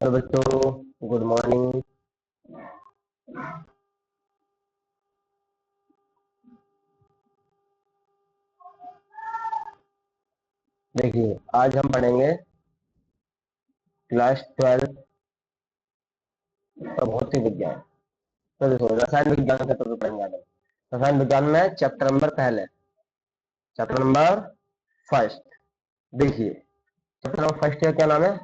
Hello बच्चों, good morning. देखिए, आज हम पढ़ेंगे क्लास 12 का भौतिक विज्ञान। तो देखो, रसायन विज्ञान का टॉपिक पढ़ेंगे आज हम। रसायन विज्ञान में चैप्टर नंबर पहले, चैप्टर नंबर फर्स्ट। देखिए, चैप्टर नंबर फर्स्ट का क्या नाम है।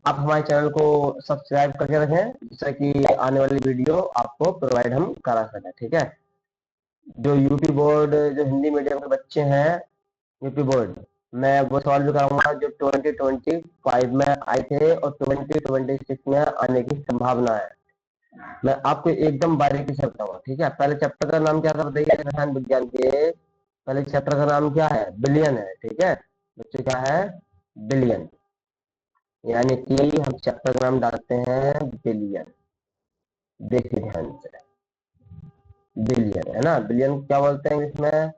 आप हमारे चैनल को सब्सक्राइब करके रखें, जिससे कि आने वाली वीडियो आपको प्रोवाइड हम करा सकें। ठीक है। जो यूपी बोर्ड, जो हिंदी मीडियम के बच्चे हैं, यूपी बोर्ड, मैं वो सवाल भी कराऊंगा जो 2025 में आए थे और 2026 में आने की संभावना है। मैं आपको एकदम बारीकी से बताऊंगा। ठीक है। पहले चैप्टर का नाम क्या था बताइए। रसायन विज्ञान के पहले चैप्टर का नाम क्या है? बिलियन है। ठीक है बच्चों, क्या है? बिलियन। यानी कि हम चैप्टर का नाम डालते हैं बिलियन। देखिए ध्यान से, बिलियन है ना। बिलियन क्या बोलते हैं इसमें?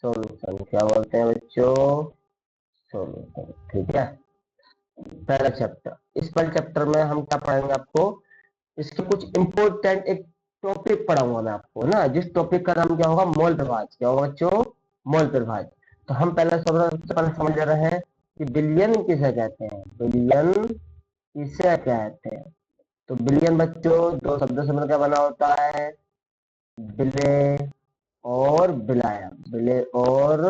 सोल्यूशन। क्या बोलते हैं बच्चों? सोल्यूशन। ठीक है। पहला चैप्टर, इस पहले चैप्टर में हम क्या पढ़ेंगे आपको, इसके कुछ इंपोर्टेंट एक टॉपिक पढ़ाऊंगा मैं आपको ना, जिस टॉपिक का नाम क्या होगा? मोल प्रभाज। क्या होगा बच्चों? मोल प्रभाज। तो हम सबसे पहले समझ रहे हैं कि बिलियन किसे कहते हैं। बिलियन किसे कहते हैं? तो बिलियन बच्चों दो शब्दों से मिलकर बना होता है, बिले और बिलायक। बिले और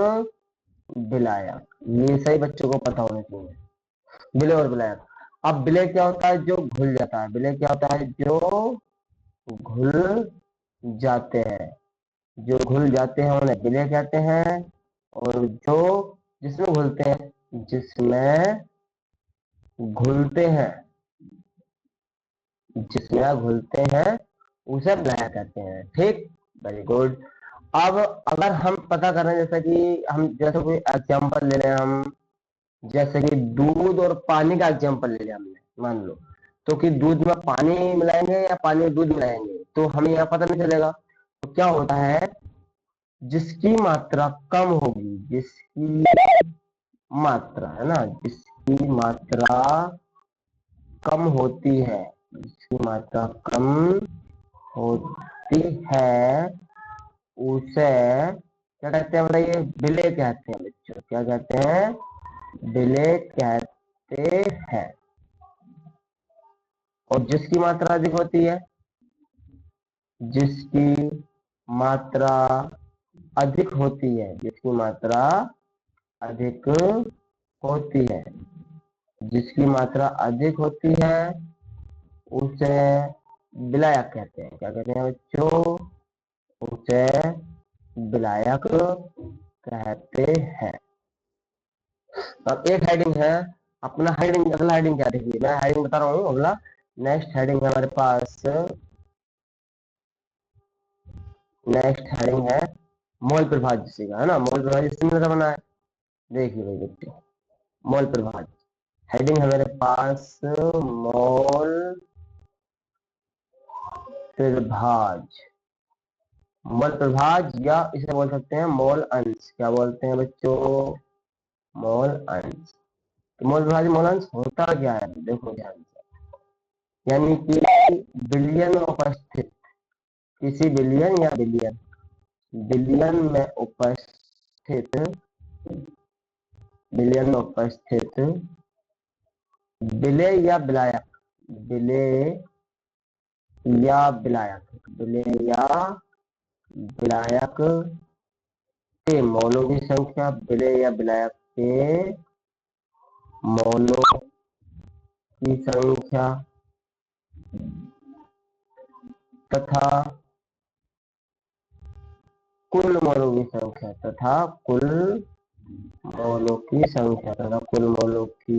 बिलायक, ये सही बच्चों को पता होना चाहिए। विलय और विलायक। अब विलय क्या होता है? जो घुल जाता है। विलय क्या होता है? जो घुल जाते हैं। जो घुल जाते हैं उन्हें विलय कहते हैं। और जो जिसमें घुलते हैं, जिसमें घुलते हैं, जिसमें घुलते हैं उसे विलायक कहते हैं। ठीक, वेरी गुड। अब अगर हम पता करें, जैसे कि हम जैसे कोई एग्जाम्पल ले लें, हम जैसे कि दूध और पानी का एग्जाम्पल ले लिया हमने, मान लो। तो कि दूध में पानी मिलाएंगे या पानी में दूध मिलाएंगे, तो हमें यह पता नहीं चलेगा। तो क्या होता है, जिसकी मात्रा कम होगी, जिसकी मात्रा है ना, जिसकी मात्रा कम होती है, जिसकी मात्रा कम होती है, उसे क्या कहते हैं बताइए? विलेय कहते हैं बच्चों। क्या कहते हैं? विलेय कहते हैं। और जिसकी मात्रा अधिक होती है, जिसकी मात्रा अधिक होती है, जिसकी मात्रा अधिक होती है, जिसकी मात्रा अधिक होती है, उसे विलायक कहते हैं। क्या कहते हैं बच्चों? उसे विलायक कहते हैं। अब एक हेडिंग है अपना। हेडिंग, अगला हेडिंग क्या? देखिए, मैं हेडिंग बता रहा हूँ। अगला नेक्स्ट हेडिंग है हमारे पास, नेक्स्ट हेडिंग है मोल प्रभाज जिसे का, है ना। मोल प्रभाज इससे मिलकर बना है। देखिए भाई बच्चों, मोल प्रभाज हेडिंग है मेरे पास, मोल प्रभाज। मोल प्रभाज, या इसे बोल सकते हैं मोल अंश। क्या बोलते हैं बच्चों? मोल अंश। तो मोल प्रभाज मोल अंश होता क्या है? देखो ध्यान से, यानी कि बिलियन में उपस्थित, किसी बिलियन या बिलियन, बिलियन में उपस्थित, बिलियन में उपस्थित विलेय या विलायक, विलेय या विलायक, विलेय या विलायक के मौलों की संख्या, विलेय या विलायक के मौलों की संख्या तथा कुल मौलों की संख्या, तथा कुल मौलों की संख्या, तथा कुल मौलों की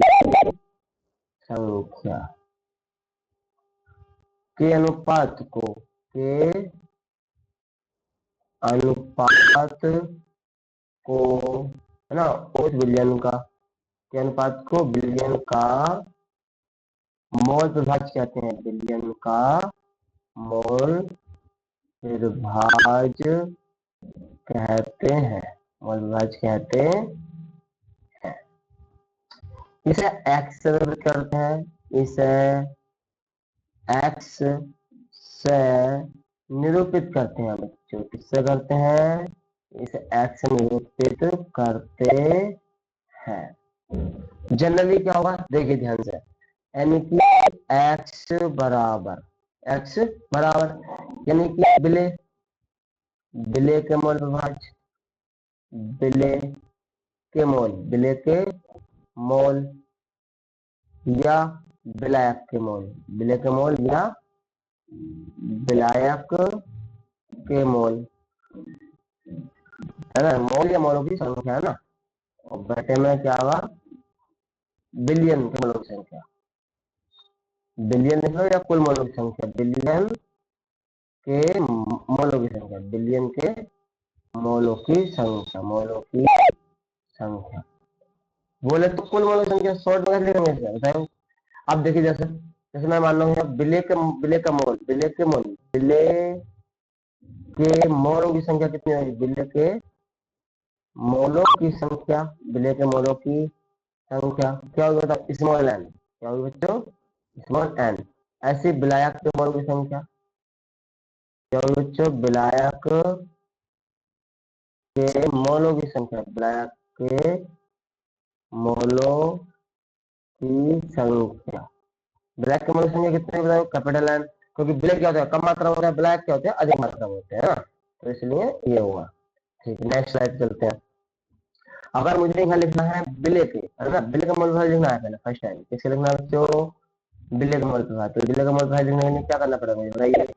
संख्या के अनुपात को, के अनुपात को, है ना, उस बिलियन का, के अनुपात को बिलियन का मोल प्रभाज कहते हैं। बिलियन का मोल प्रभाज कहते हैं। मोल प्रभाज कहते हैं। इसे एक्स से व्यक्त करते हैं, इसे एक्स से निरूपित करते हैं बच्चों, किससे करते हैं, इसे एक्स से निरूपित करते हैं। जनरली क्या होगा देखिए ध्यान से, यानी कि एक्स बराबर यानी कि बिले के मोल विभाज्य बिले के मोल या विलायक के मोल, बिले के मोल या विलायक के मोल, है ना, मोल या मोलों की संख्या है ना, और बटे में क्या होगा, बिलियन के मोलों की संख्या, बिलियन लिख लो या कुल मोलों की संख्या, बिलियन के मोलों की संख्या, बिलियन के मोलों की संख्या बोले तो कुल मोलों की संख्या शॉर्ट में कैसे लिखेंगे बताओ। अब देखिए जैसे मैं मान रहा हूँ बिले के मोलों की संख्या कितनी होगी, बिले के मोलों की संख्या क्या होगी बताओ, स्मॉल एन, क्या होगी बच्चों, स्मॉल एन। ऐसे विलायक के मोलों की संख्या क्या होगी बच्चों, विलायक के मोलों की संख्या, विलायक के मोलों की संख्या, ब्लैक के मोल संख्या कितने बताओ, कैपिटल एन, क्योंकि ब्लैक क्या होता है कम मात्रा में होता है, ब्लैक क्या होते हैं अधिक मात्रा में होते हैं ना, तो इसलिए ये हुआ। ठीक है, नेक्स्ट स्लाइड चलते हैं। अगर मुझे यहाँ लिखना है बिले के, है ना, बिले का मोल भाग लिखना है पहले फर्स्ट टाइम, किससे लिखना है बच्चों, बिले का मोल प्रभाज, तो बिले का मोल प्रभाज लिखने के लिए क्या करना पड़ेगा मुझे बताइए,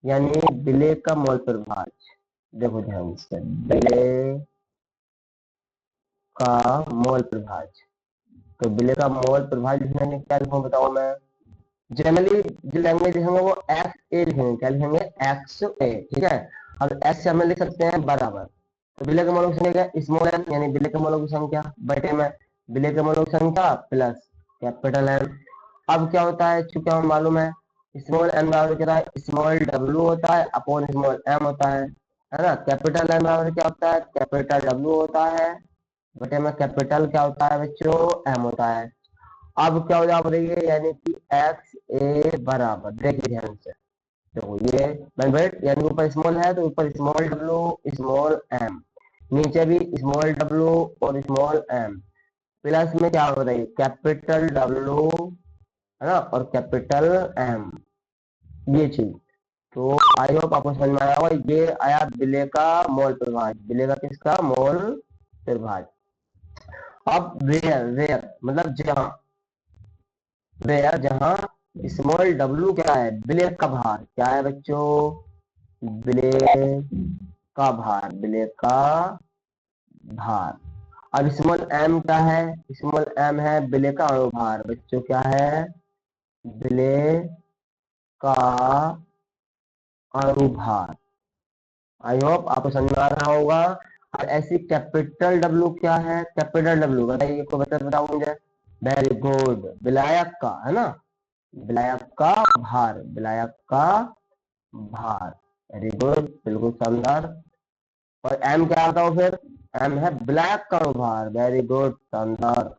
यानी बिले का मोल प्रभाज, देखो ध्यान से, बिले का मोल प्रभाज, तो बिले का मोल प्रभाज लिखने में क्या लिखूं बताओ मैं, जनरली जो लैंग्वेज लिखेंगे वो एक्स ए लिखेंगे, क्या लिखेंगे एक्स ए, ठीक है। अब एक्स से हम लिख सकते हैं बराबर, तो बिले के मोलों की संख्या स्मॉल एन, यानी बिले के मोलों की संख्या बटे में बिले के मोलों की संख्या प्लस कैपिटल एन। अब क्या होता है, चूंकि हमें मालूम है स्मॉल एन बराबर क्या है, स्मॉल डब्ल्यू होता है अपॉन स्मॉल एम होता है ना, कैपिटल एन बराबर क्या होता है, कैपिटल डब्ल्यू होता है बटे में कैपिटल क्या होता है बच्चों, एम होता है। अब क्या हो जाएगा बताइए, यानी कि एक्स ए बराबर, देखिए ध्यान से, देखो ये यानी ऊपर स्मॉल है तो ऊपर स्मॉल डब्ल्यू स्मॉल एम, नीचे भी स्मॉल डब्ल्यू और स्मॉल एम, प्लस में क्या होगा बताइए कैपिटल डब्ल्यू, है ना, और कैपिटल एम, ये चीज। तो आई होप आपको समझ में आया होगा, ये आया बिले का मोल प्रभाज, बिले का किसका मोल प्रभाज। अब वेयर मतलब जहां स्मॉल डब्ल्यू क्या है, बिले का भार, क्या है बच्चों, बिले बिले का भार। अब स्मॉल एम क्या है, स्मॉल एम है बिले का अणुभार, बच्चों क्या है, बिले का अणुभार। आई होप आपको समझ में आ रहा होगा। और ऐसी कैपिटल डब्ल्यू क्या है, कैपिटल डब्ल्यू बताइए, को बताओ मुझे, वेरी गुड, विलायक का, है ना, विलायक का भार, वेरी गुड, बिल्कुल शानदार। और एम क्या आता है फिर, एम है विलायक का अणुभार, वेरी गुड शानदार,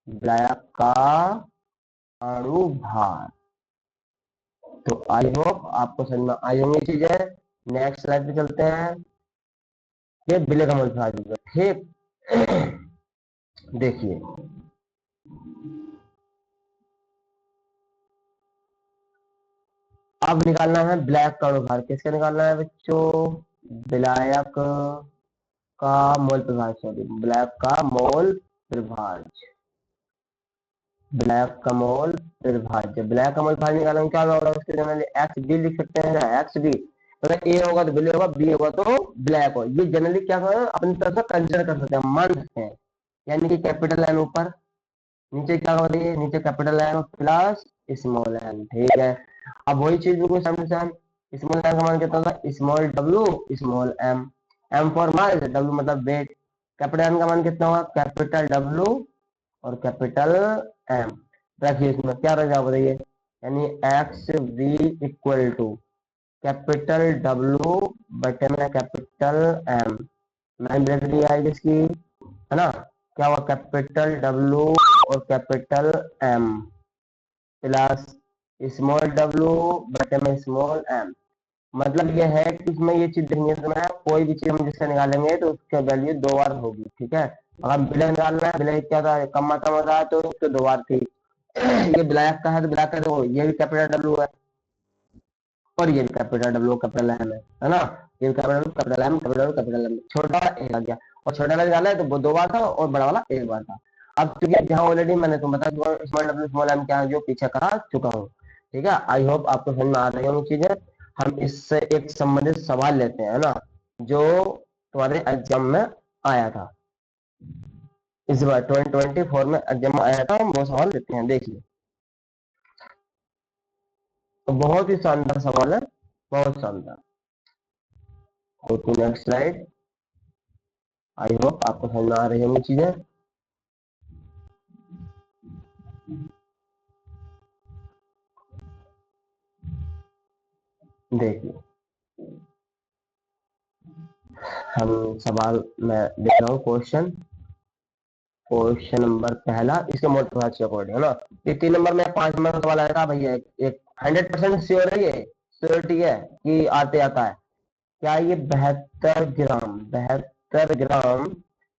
विलायक का अणुभार। तो आई होप आपको समझ में आई होंगी चीजें। नेक्स्ट स्लाइड पे चलते हैं, ये बिले का मूल ठीक। देखिए अब निकालना है ब्लैक का अणुभार, किसका निकालना है बच्चों, विलायक का मोल प्रभाज, सॉरी ब्लैक का मोल प्रभाज, ब्लैक का मोल प्रभाज, जब ब्लैक का मोल प्रभाज निकालेंगे क्या होगा, उसके लिए एक्स बी लिख सकते हैं ना, एक्स बी, अगर ए होगा तो बिले होगा, बी होगा तो ब्लैक हो, ये जनरली क्या होगा अपनी तरफ से कंसिडर कर सकते हैं, मान सकते हैं, यानी कि कैपिटल एन ऊपर, नीचे क्या हो रही है, नीचे capital N plus small N, ठीक है। अब वही चीज बिल्कुल same to same, small N का मान कितना होगा, small W small M, M for mass, W मतलब वेट, कैपिटल एन का मान कितना होगा, कैपिटल डब्ल्यू और कैपिटल एम, रखिए इसमें क्या रह जाएगा बताइए, यानी X V equal to capital W बटे में कैपिटल एम, लाइन ब्रेक दी आएगी इसकी, है ना, क्या हुआ कैपिटल डब्ल्यू और capital M plus small W बटे में स्मॉल एम। मतलब ये है कि इसमें ये चीज देखनी है तुम्हें, कोई भी चीज हम जिससे निकालेंगे तो उसका वैल्यू 2 बार होगी, ठीक है। अगर विलय निकालना है, विलय क्या था, कम मात्रा में था तो उसके 2 बार थी। ये विलायक का है तो विलायक का, देखो ये भी कैपिटल डब्ल्यू है और ये भी कैपिटल डब्ल्यू कैपिटल एम है ना। ये कैपिटल एम कैपिटल एम, छोटा ए आ गया और छोटा वाला निकाला है तो वो 2 बार था और बड़ा वाला 1 बार था। अब क्योंकि जहाँ ऑलरेडी मैंने तुम बता चुका हूँ स्मॉल डब्ल्यू स्मॉल एम क्या है, जो पीछे करा चुका हूँ, ठीक है। आई होप आपको समझ में आ रही होंगी चीजें। हम इससे एक संबंधित सवाल लेते हैं ना, जो तुम्हारे एग्जाम में आया था इस बार 2024 में एग्जाम में आया था, हम वो सवाल लेते हैं, देखिए। तो बहुत ही शानदार सवाल है, बहुत शानदार। Go to next slide. I hope आपको समझ में आ रही होंगी चीजें। देखिए हम सवाल में देख रहा हूँ, क्वेश्चन नंबर पहला इसके मोटिव से अकॉर्डिंग है ना। ये 3 नंबर में 5 नंबर का सवाल आएगा भैया, एक 100% श्योर है, ये श्योरिटी है कि आते आता है। क्या ये 72 ग्राम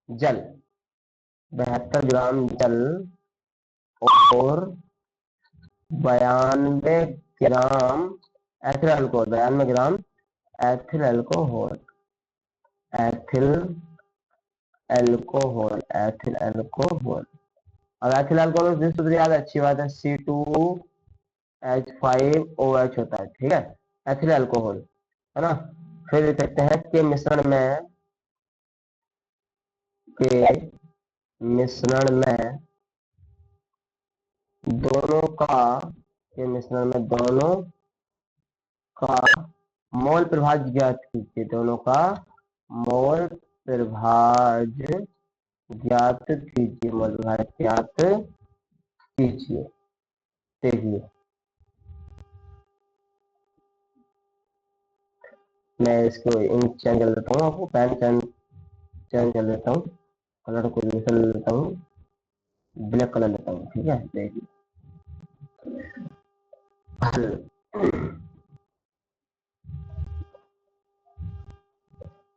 जल, 72 ग्राम जल और 92 gram ethyl alcohol, 92 gram ethyl alcohol, ethyl alcohol, ethyl alcohol. अब एथिल अल्कोहल जिस सूत्र याद है, अच्छी बात है, C2H5OH होता है, ठीक है, एथिल अल्कोहल है ना। फिर लिख सकते हैं कि मिश्रण में दोनों का, के मिश्रण में दोनों का मोल प्रभाज्य ज्ञात कीजिए, दोनों का मोल प्रभाज्य ज्ञात कीजिए, मोल प्रभाज्य ज्ञात कीजिए। देखिए मैं इसको इंक चेंज कर देता हूँ, आपको पेन चेंज कर देता हूँ, कलर को दूसरा ले लेता हूँ, ब्लैक कलर लेता हूँ, ठीक है। देखिए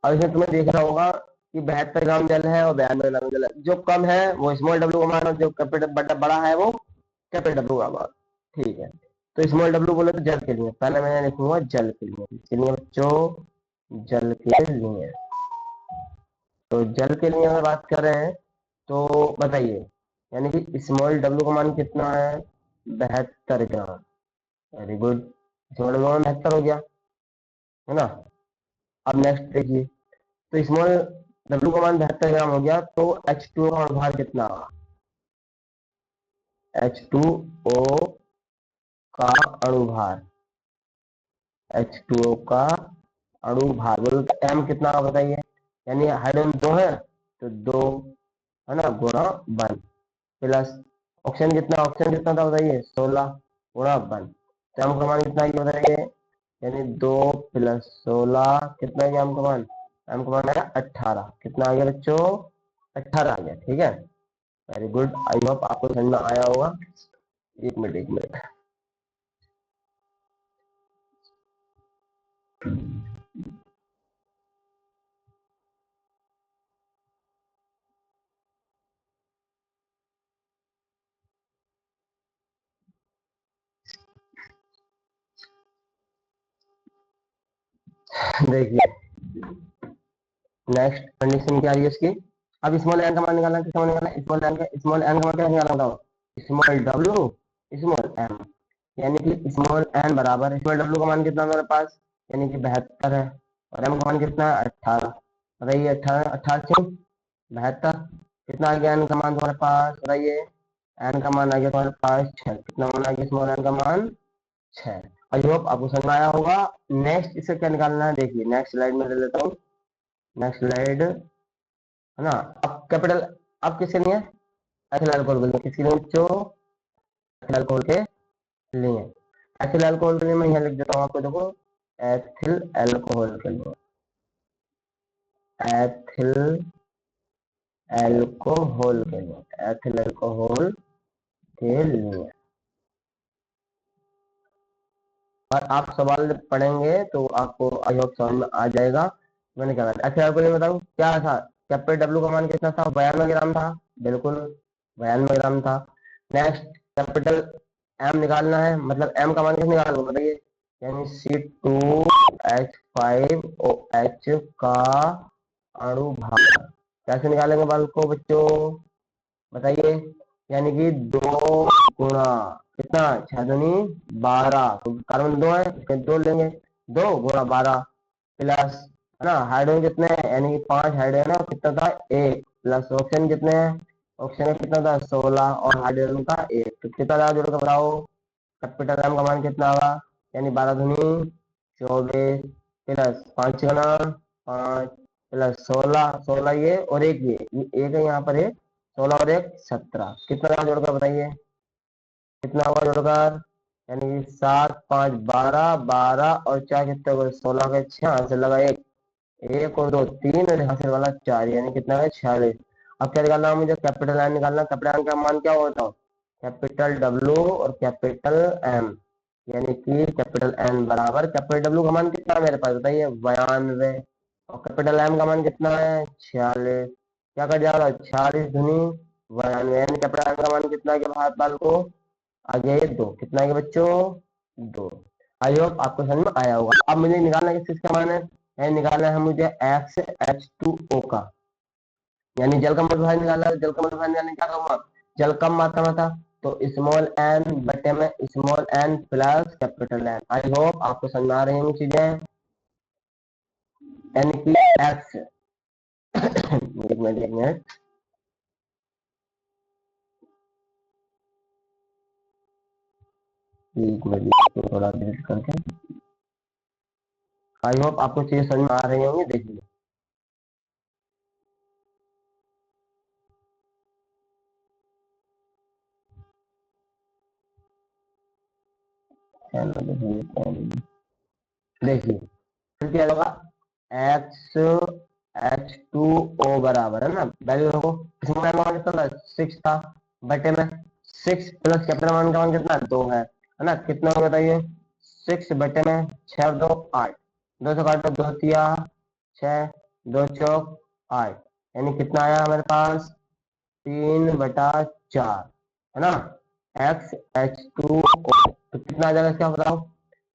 और इसमें तुम्हें देख रहा होगा कि 72 ग्राम जल है और 92 ग्राम जल है, जो कम है वो स्मॉल डब्ल्यू का मान और जो कैपिटल बड़ा है वो कैपिटल डब्ल्यू का मान, ठीक है। तो स्मॉल डब्ल्यू बोले तो जल के लिए, पहले मैं लिखूंगा जल के लिए, इसके लिए बच्चों जल के लिए। तो जल के लिए अगर बात कर रहे हैं तो बताइए, यानी कि स्मॉल डब्ल्यू का मान कितना है, 72 ग्राम। वेरी गुड, स्मॉल डब्ल्यू का मान 72 हो गया, है ना। अब नेक्स्ट देखिए, तो स्मॉल डब्ल्यू का मान 72 ग्राम हो गया, तो H2O का अणुभार कितना होगा, H2O का अणुभार, H2O का अणुभार बोलो तो M कितना होगा बताइए। यानी हाइड्रोजन 2 है तो 2 है ना, गुणा 1 प्लस ऑक्सीजन कितना था बताइए, 16 गुणा 1। तो M का मान कितना है बताइए, यानी 2 प्लस 16 कितना है M का मान, M का मान आया 18। कितना आ गया बच्चों, 18 आ गया, ठीक है। वेरी गुड, आई होप आपको समझ में आया होगा। एक मिनट एक मिनट, देखिए नेक्स्ट कंडीशन क्या है इसकी। अब स्मॉल एन का मान निकालना है, किसका मान निकालना है, स्मॉल एन का मान क्या निकालना बताओ, स्मॉल डब्ल्यू स्मॉल एम। यानी कि स्मॉल एन बराबर स्मॉल डब्ल्यू का मान कितना है मेरे पास, यानी कि 72 है, और एम का मान कितना है 18। बताइए 18 18 से 72 कितना आ गया, एन का मान तुम्हारे पास बताइए, एन का मान आ गया तुम्हारे पास 6। कितना मान आ गया स्मॉल एन का मान 6। आई होप आपको समझ में आया होगा। नेक्स्ट इसे क्या निकालना है, देखिए नेक्स्ट स्लाइड में ले लेता हूँ, नेक्स्ट स्लाइड है ना। अब कैपिटल, अब किसके लिए, एथिल अल्कोहल के लिए, किसके लिए बच्चों, एथिल अल्कोहल के लिए। एथिल अल्कोहल के लिए मैं यहाँ लिख देता हूँ आपको, देखो एथिल अल्कोहल के लिए, एथिल अल्कोहल के लिए, एथिल अल्कोहल के लिए। और आप सवाल पढ़ेंगे तो आपको आई होप समझ में आ जाएगा मैंने क्या करना। अच्छा आपको ये बताऊं क्या था, कैपिटल डब्ल्यू का मान कितना था, 92 ग्राम था, बिल्कुल 92 ग्राम था। नेक्स्ट कैपिटल एम निकालना है, मतलब एम का मान कितना निकालना बताइए, यानी C2H5OH का अणु भार कैसे निकालेंगे बाल को बच्चों बताइए, यानी कि 2 गुणा कितना 6 दूनी 12, तो कार्बन 2 है इसके 2 लेंगे, 2 गुणा 12 प्लस है ना हाइड्रोजन कितने हैं, यानी कि 5 हाइड्रोजन है, कितना था 1 प्लस ऑक्सीजन कितने हैं, ऑक्सीजन का कितना था 16 और हाइड्रोजन का 1, तो कितना था जोड़ के बताओ, कैपिटल एम का मान कितना होगा, यानी 12 दूनी 24 प्लस 5 गुना 5 प्लस 16 ये और एक है यहाँ पर है 16 और 1 17, कितना जोड़कर बताइए कितना होगा जोड़कर, यानी 7 5 12 और 4 कितने हुए 16 के 6 आंसर लगा 1 और 2 3 और यहाँ से वाला 4, यानी कितना है 46। अब क्या निकालना है मुझे, कैपिटल एन निकालना, कैपिटल एन का मान क्या होता है, कैपिटल डब्ल्यू और कैपिटल एम, यानी कि कैपिटल एन बराबर कैपिटल डब्ल्यू का मान कितना है मेरे पास बताइए 92, और कैपिटल एम का मान कितना है 46, क्या कर जाएगा 46 दूनी 92, यानी कैपिटल एम का मान कितना है हाथ बाल को आगे 2, कितना है बच्चों 2। आई होप आपको समझ में आया होगा। अब मुझे निकालना किस चीज का मान है, निकालना है मुझे XH2O का, यानी जल का मॉलिक्यूल निकालना है, जल का मॉलिक्यूल निकालने क्या करूंगा, जल कम मात्रा में था तो स्मॉल एन बटे में small N plus capital N. I hope आपको समझ में आ रही होंगी चीजें, यानी कि एक्स एक मिनट थोड़ा डिलीट करके, आई होप आपको चीजें समझ में आ रही होंगी, देखिए देखिए क्या होगा, XH2O बराबर है ना, वैल्यू रखो, इसमें मान कितना था 6 था बटे में 6 प्लस कैपिटल मान का मान कितना 2 है ना, कितना होगा बताइए 6 बटे में 6 और 2 8, 2 से काटो 2 तिया 6 2 चौक 8, यानी कितना आया हमारे पास 3/4 है ना, XH2O, तो कितना आ जाएगा इसका बताओ,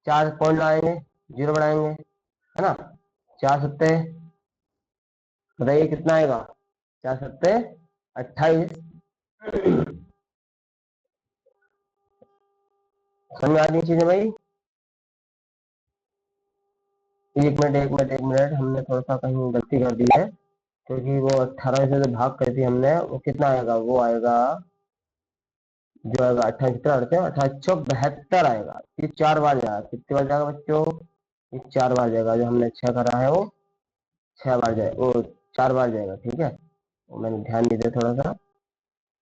4 पॉइंट आएंगे 0 बढ़ाएंगे है ना, 4 सत्ते बताइए कितना आएगा, 4 सत्ते 28। समझ में आ रही चीजें भाई, एक मिनट हमने थोड़ा सा कहीं गलती कर दी है, क्योंकि वो 18 से जो भाग कर दी हमने वो कितना आएगा, वो आएगा जो आएगा 28 18 आएगा, ये 4 बार जाएगा, कितनी बार जाएगा बच्चों, ये 4 बार जाएगा, जो हमने 6 करा है वो 6 बार जाएगा, वो 4 बार जाएगा, ठीक है, वो मैंने ध्यान नहीं दिया थोड़ा सा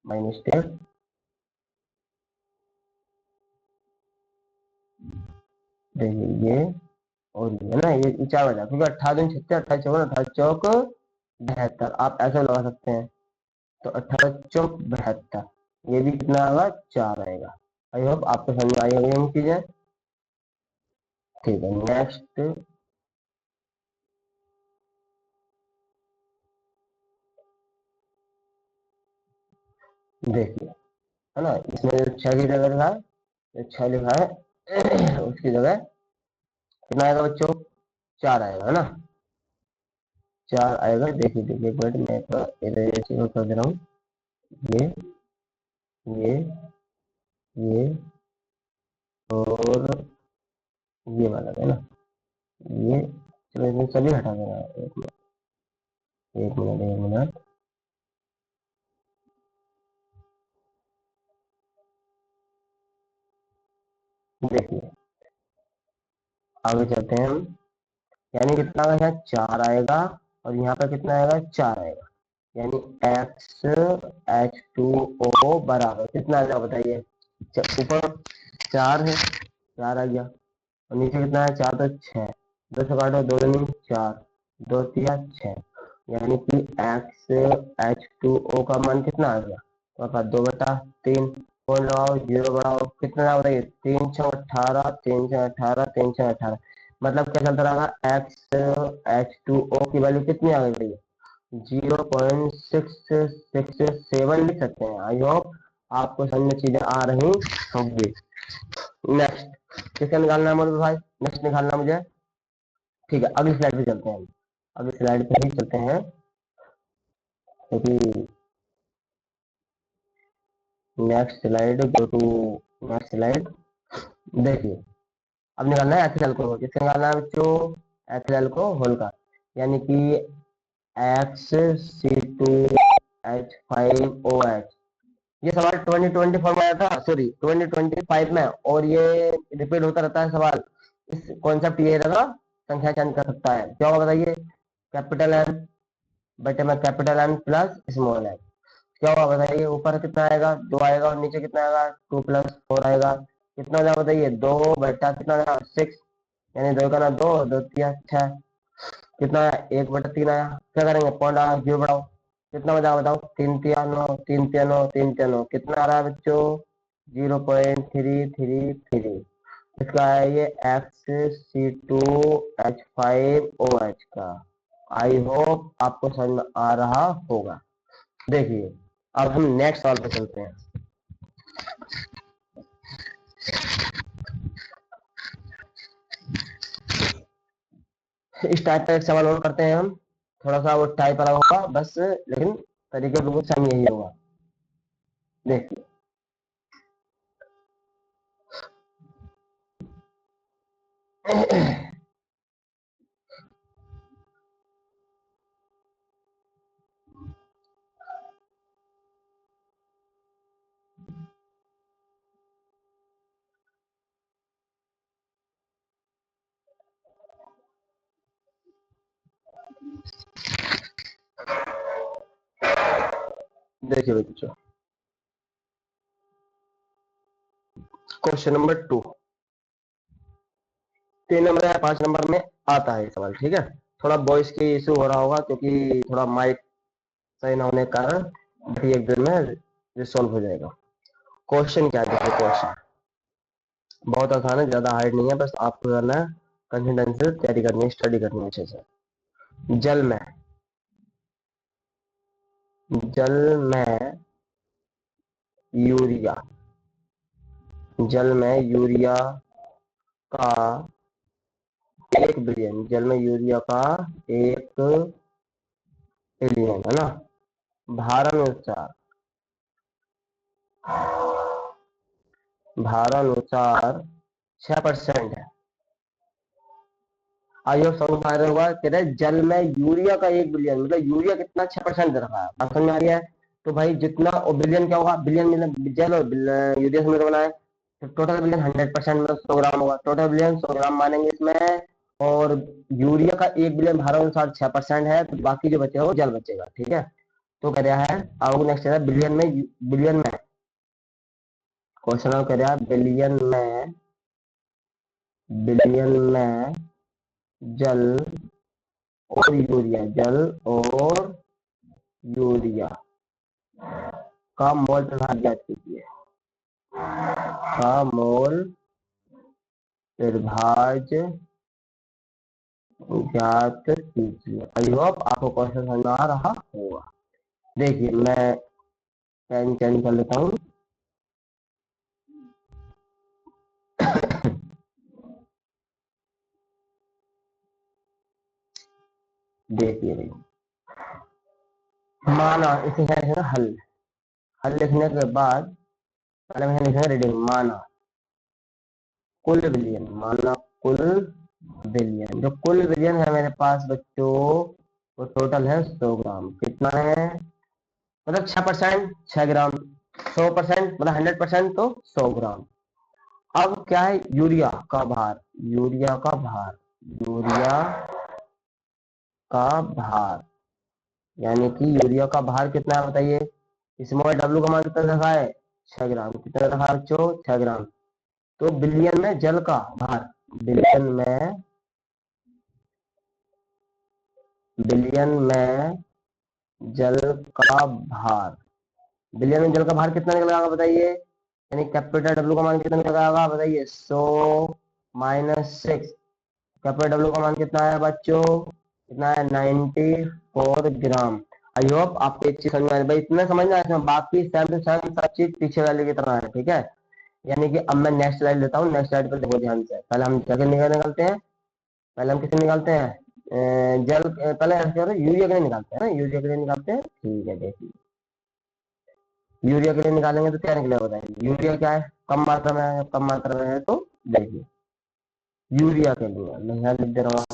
माई मिस्टेक। देखिए ये और ये है ना, ये 4 बार जाएगा, क्योंकि 18 दूनी 36 28 चौक 28 चौक 72, आप ऐसे लगा सकते हैं, तो 18 चौक 72, ये भी कितना आएगा 4 आएगा। आई होप आपको समझ में आई होगी ये चीजें, ठीक है। नेक्स्ट देखिए है ना, इसमें 6 की जगह लिखा है, 6 लिखा है उसकी जगह कितना आएगा बच्चों 4 आएगा है ना, 4 आएगा, देखिए देखिए एक मिनट मैं थोड़ा इधर कर दे रहा हूँ, ये ये ये और ये वाला है ना, ये चलो इसमें सभी हटा देना, एक मिनट देखिए आगे चलते हैं हम, यानी कितना आएगा यहाँ 4 आएगा और यहाँ पर कितना आएगा 4 आएगा, यानी XH2O बराबर कितना आएगा बताइए, ऊपर 4 है 4 आ गया और नीचे कितना है 4 तो 6, 2 से काटो 2 दूनी 4 2 तिया 6, यानी कि XH2O का मान कितना आ गया, तो 2/3 बोल लगाओ, जीरो बढ़ाओ, कितना ना बताइए, 3 6 18, 3 6 18, 3 6 18, मतलब क्या चलता रहेगा, H2O की वैल्यू कितनी आ गई बताइए, 0.667 लिख सकते हैं। आई होप आपको समझ में चीजें आ रही होंगी। नेक्स्ट किसका निकालना है मोदी भाई, नेक्स्ट निकालना है मुझे। ठीक है, अगली स्लाइड पे चलते हैं, अगली स्लाइड पे ही चलते हैं, क्योंकि next slide, go to next slide. देखिए अब निकालना है एथिल अल्कोहल, किसका निकालना है बच्चों, एथिल अल्कोहल का, यानी कि XC2H5OH। ये सवाल 2024 में आया था, सॉरी 2025 में, और ये रिपीट होता रहता है सवाल। इस कॉन्सेप्ट ये रहेगा, संख्या चयन कर सकता है, क्या होगा बताइए, कैपिटल एम बटे में capital M plus small M, क्या होगा बताइए, ऊपर कितना आएगा, 2 आएगा, और नीचे कितना आएगा, 2 + 4 आएगा, कितना हो जाएगा बताइए, 2 बटा कितना हो जाएगा, 6, यानी 2 का ना 2, 2 3 6, कितना आया, 1/3 आया। क्या करेंगे, पॉइंट आ जीरो बढ़ाओ, कितना बचा बताओ, 3 3 9, 3 3 9, 3 3 9, कितना आ रहा है बच्चों, 0.333। इसका है ये XC2H5OH का। आई होप आपको समझ में आ रहा होगा। देखिए अब हम नेक्स्ट सवाल पे चलते हैं। इस टाइप का एक सवाल और करते हैं हम, थोड़ा सा वो टाइप अलग होगा बस, लेकिन तरीके बिल्कुल सेम यही होगा। देखिए देखिए बच्चों, क्वेश्चन नंबर 2, 3 नंबर या 5 नंबर में आता है सवाल, ठीक है। थोड़ा वॉइस की इशू हो रहा होगा, क्योंकि थोड़ा माइक सही ना होने के कारण, बट ये एक दिन में रिसॉल्व हो जाएगा। क्वेश्चन क्या है, देखिए क्वेश्चन बहुत आसान है, ज्यादा हार्ड नहीं है, बस आपको करना है, कंसिस्टेंसी से तैयारी करनी है, स्टडी करनी है अच्छे से। जल में यूरिया, जल में यूरिया का 1 बिलियन, जल में यूरिया का 1 बिलियन है ना, भारानुसार, भारानुसार 6% है। आइए समझ आ रहा होगा, कह रहे जल में यूरिया का 1 बिलियन, मतलब यूरिया कितना, 6% दे रखा है, बात समझ में आ रही है। तो भाई जितना, और बिलियन क्या होगा, बिलियन मतलब जल और यूरिया से मिलकर बनाए, तो टोटल बिलियन 100% मतलब 100 ग्राम होगा, टोटल बिलियन 100 ग्राम मानेंगे इसमें। और यूरिया का 1 बिलियन भार अनुसार 6% है, तो बाकी जो बचेगा वो जल बचेगा, ठीक है। तो कह रहा है, अब नेक्स्ट है बिलियन में, बिलियन में क्वेश्चन कह रहा है, बिलियन में जल और यूरिया, जल और यूरिया का मोल प्रभाव ज्ञात कीजिए, का मोल प्रभाज ज्ञात कीजिए। आई होप आपको क्वेश्चन समझ में आ रहा होगा। देखिए मैं पेन चेंज कर लेता हूँ। देखिए भाई, माना, इसे क्या लिखेगा, हल, हल लिखने के बाद पहले मैं लिखेगा रीडिंग, माना कुल बिलियन, माना कुल बिलियन, जो कुल बिलियन है मेरे पास बच्चों, वो टोटल है 100 ग्राम, कितना है, मतलब 6%, 6 ग्राम, 100% मतलब 100% तो 100 ग्राम। अब क्या है, यूरिया का भार, यूरिया का भार, यूरिया का भार, यानी कि यूरिया का भार कितना है बताइए, स्मॉल डब्ल्यू का मान कितना रखा है, 6 ग्राम, कितना रखा है बच्चों, 6 ग्राम। तो बिलियन में जल का भार, बिलियन में, बिलियन में जल का भार, बिलियन में जल का भार कितना निकलेगा बताइए, यानी कैपिटल डब्ल्यू का मान कितना निकल आएगा बताइए, 100 - 6। कैपिटल डब्ल्यू का मान कितना है बच्चों, कितना है, 94 ग्राम। आई होप आपको एक चीज समझ में आ रही है। भाई इतना समझना है, बाकी सेम टू सेम सब चीज पीछे वाले की तरह है, ठीक है। यानी कि अब मैं नेक्स्ट स्लाइड लेता हूँ, नेक्स्ट स्लाइड पर देखो ध्यान से। पहले हम जगह निकालते हैं, पहले हम किसे निकालते हैं, पहले ऐसे करो, यूरिया के लिए निकालते हैं ना, यूरिया के लिए निकालते हैं, ठीक है। देखिए यूरिया के लिए निकालेंगे तो क्या निकलेगा बताइए, यूरिया क्या है, कम मात्रा में है, कम मात्रा में है, तो देखिए यूरिया के लिए मैं यहाँ लिख दे रहा हूँ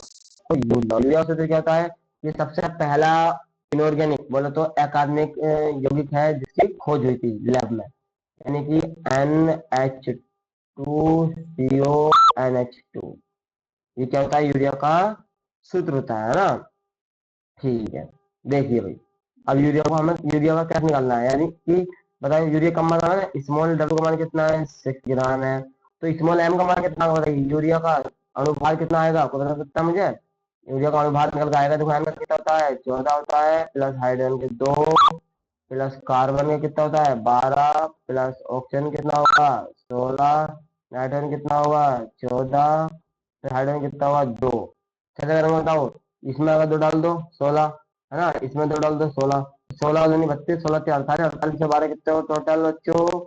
तो यूरिया से तो क्या होता है, ये सबसे पहला इनऑर्गेनिक बोले तो अकार्बनिक यौगिक है जिसकी खोज हुई थी लैब में, यानी कि NH2CO NH2, ये क्या होता है, यूरिया का सूत्र होता है ना, ठीक है। देखिए भाई अब यूरिया को हमें यूरिया का क्या निकालना है, यानी कि बताइए यूरिया कम मात्रा में, स्मॉल डब्ल्यू का मान कितना है, 6 ग्राम है, तो स्मॉल एम का मान कितना होगा बताइए, यूरिया का अनुभार कितना आएगा आपको बता सकता है मुझे, यूरिया का अनुभार निकल के आएगा, देखो एम का कितना होता है, 14 होता है, प्लस हाइड्रोजन के 2, प्लस कार्बन का कितना होता है, 12, प्लस ऑक्सीजन कितना होगा, 16, नाइट्रोजन कितना होगा, 14, फिर हाइड्रोजन कितना होगा, 2। कैसे करेंगे बताओ, इसमें अगर 2 डाल दो 16, है ना, इसमें 2 डाल दो 16, 16 दूनी 32, 16 से 48, 48 से 12 कितने हो टोटल बच्चों,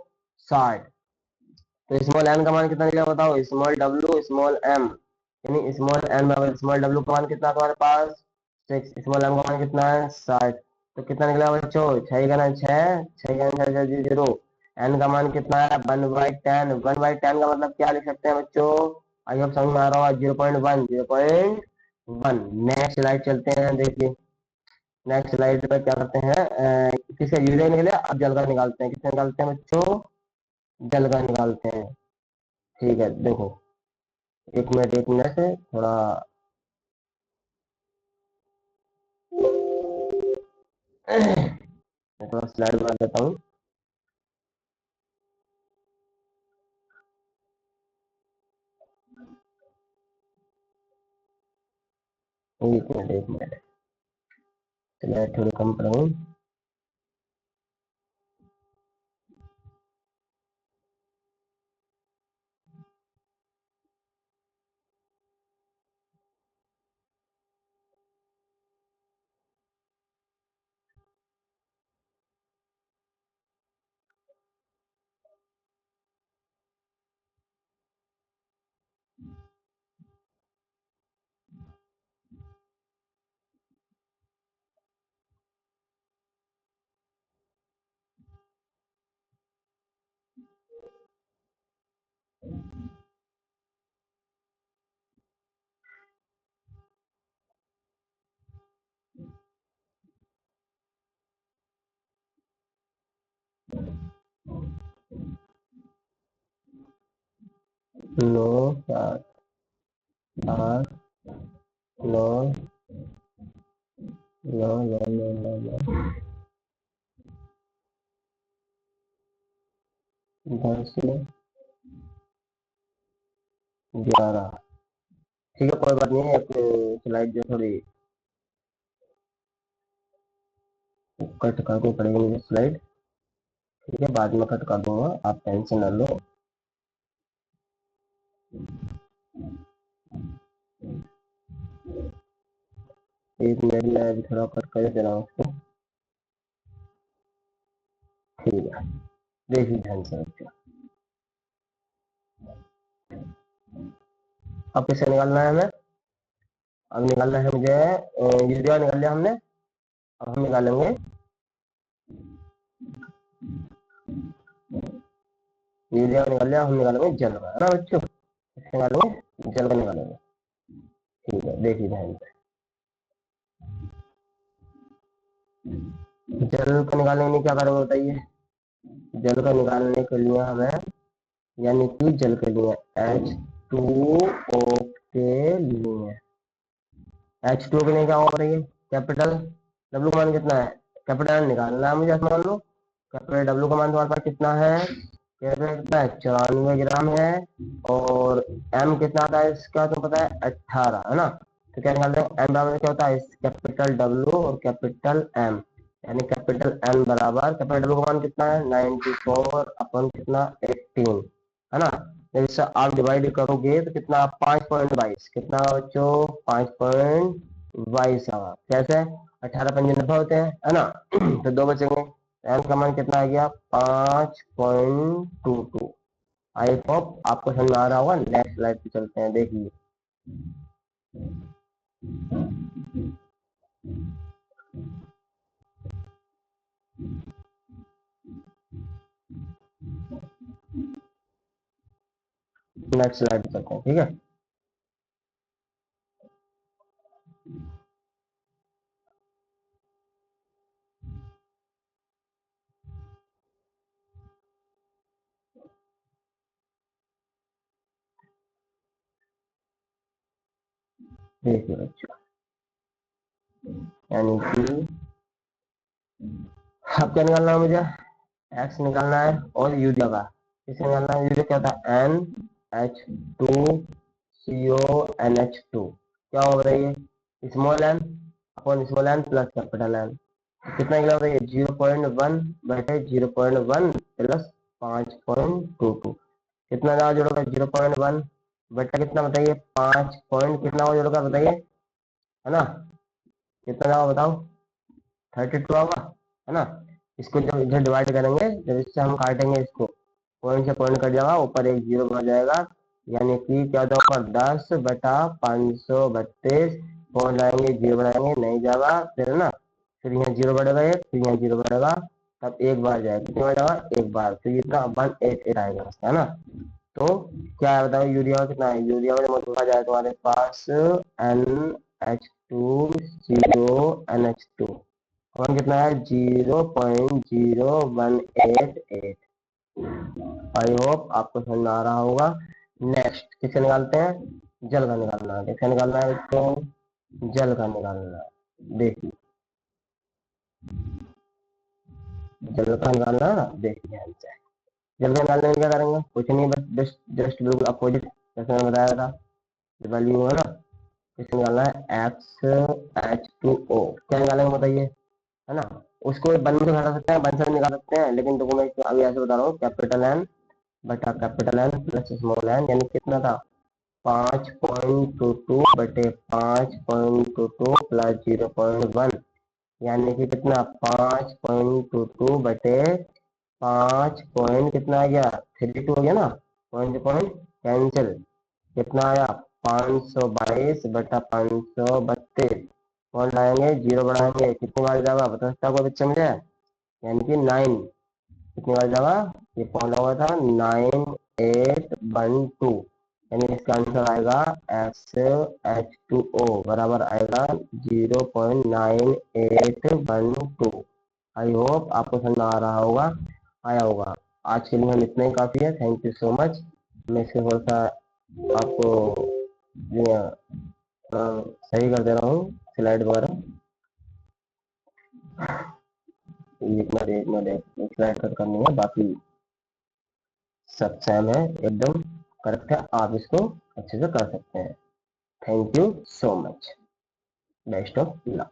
60। तो स्मॉल एम का मान कितना निकलेगा बताओ, स्मॉल डब्ल्यू स्मॉल एम, यानी स्मॉल एम स्मॉल डब्ल्यू का मान कितना है तुम्हारे पास, 6, स्मॉल एम का मान कितना है, 60। तो कितना निकला बच्चों, 6 छह, 6 एन का मान कितना है, 1/10, 1/10 का मतलब क्या लिख सकते हैं बच्चों, आई होप समझ में आ रहा होगा, 0.1, 0.1। नेक्स्ट स्लाइड चलते हैं, देखिए नेक्स्ट स्लाइड पे क्या करते हैं, किसका यूरिया निकले, अब जल का निकालते हैं, किसका निकालते हैं बच्चों, जल का निकालते हैं, ठीक है। देखो एक मिनट से थोड़ा मैं थोड़ा स्लाइड बना देता हूँ, एक मिनट स्लाइड थोड़ी कम करूँ। नो 7 8 9 9 9 9 9 10 11, ठीक है कोई बात नहीं है, एक स्लाइड जो थोड़ी कट कर दो पड़ेगी मुझे स्लाइड, ठीक है बाद में कट कर दूंगा, आप टेंशन न लो। एक मिनट में अभी थोड़ा कट कर दे रहा हूँ उसको, ठीक है। देखिए ध्यान से बच्चों, अब किसे निकालना है हमें, अब निकालना है मुझे यूरिया निकाल लिया हमने, अब हम निकालेंगे यूरिया निकाल लिया, हम निकालेंगे जल का, है ना बच्चों, निकालेंगे जल का निकालेंगे, ठीक है। देखिए ध्यान से, जल का निकालने के लिए क्या करेंगे बताइए, जल का निकालने के लिए हमें, यानी कि जल के लिए H2O के लिए, H2O के लिए क्या होगा बताइए, कैपिटल डब्ल्यू का मान कितना है, कैपिटल निकालना है मुझे, मान लो कैपिटल डब्ल्यू का मान तुम्हारे पास कितना है, कितना है, 94 ग्राम है, और एम कितना आता है इसका तो पता है, 18, है ना। तो क्या निकालते हैं, एम बराबर क्या होता है, कैपिटल डब्ल्यू और कैपिटल एम, यानी कैपिटल एन बराबर कैपिटल का मान कितना है 94 अपन कितना 18 है ना। जब इससे आप डिवाइड करोगे तो कितना 5.22 कितना बच्चों 5.22 आवा कैसे 18×5 होते हैं है ना। तो दो बचेंगे एन का मान कितना आ गया 5.22। आई होप आपको समझ में आ रहा होगा। नेक्स्ट स्लाइड पे चलते हैं देखिए। नेक्स्ट स्लाइड पे चलते हैं ठीक है। देखिए बच्चों यानी कि अब क्या निकालना है मुझे एक्स निकालना है और यूरिया का किसे निकालना है। यूरिया क्या था NH2CO NH2 क्या हो बताइए small N upon small N plus capital N कितना निकला बताइए 0.1 बटे 0.1 प्लस 5.22 कितना ज्यादा जोड़ोगा 0.1 बटा कितना बताइए 5 पॉइंट कितना हो जोड़ोगा बताइए है ना। कितना ज्यादा बताओ 32 होगा है ना। इसको जब इधर डिवाइड करेंगे जब इससे हम काटेंगे इसको पॉइंट से पॉइंट कट जाएगा ऊपर एक जीरो बन जाएगा यानी कि क्या होगा 10/532 पॉइंट लाएंगे जीरो बनाएंगे नहीं जाएगा फिर ना फिर यहाँ जीरो बढ़ेगा एक फिर यहाँ जीरो बढ़ेगा तब एक बार जाएगा कितनी बार जाएगा एक बार फिर इतना 188 आएगा है ना। तो क्या है बताओ यूरिया कितना है यूरिया में लिखा जाए तुम्हारे पास NH2CO NH2 कौन कितना है 0.0188। आई होप आपको समझ में आ रहा होगा। नेक्स्ट किसे निकालते हैं जल का निकालना है किसे निकालना है तो जल का निकालना है। देखिए जल का निकालना है ना देखिए ध्यान से जल का निकालने में क्या करेंगे कुछ नहीं बस जस्ट जस्ट बिल्कुल अपोजिट जैसे मैंने बताया था वैल्यू है ना। किसे निकालना है XH2O क्या निकालेंगे बताइए है ना। उसको वन में घटा सकते हैं वन से निकाल सकते हैं लेकिन देखो मैं अभी ऐसे बता रहा हूँ कैपिटल एन बटा capital N plus small N यानी कितना था 5.22 बटे 5.22 प्लस 0.1 यानी कि कितना 5.22 बटे 5 पॉइंट कितना आ गया 32 हो गया ना पॉइंट से पॉइंट कैंसिल कितना आया 522 बटा 532 पॉइंट लाएंगे जीरो बढ़ाएंगे कितनी बार जाएगा बता सकता को बच्चे मुझे यानी कि 9 कितनी बार जाएगा ये पॉइंट हुआ था 9812 यानी इसका आंसर आएगा XH2O बराबर आएगा 0.9812। आई होप आपको समझ आ रहा होगा आया होगा। आज के लिए हम इतना ही काफी है थैंक यू सो मच। मैं इसके थोड़ा सा आपको सही कर दे रहा हूँ स्लाइड वगैरह एक मिनट स्लाइड कट करनी है बाकी सब सेम है एकदम करेक्ट है आप इसको अच्छे से कर सकते हैं। Thank you so much best of luck.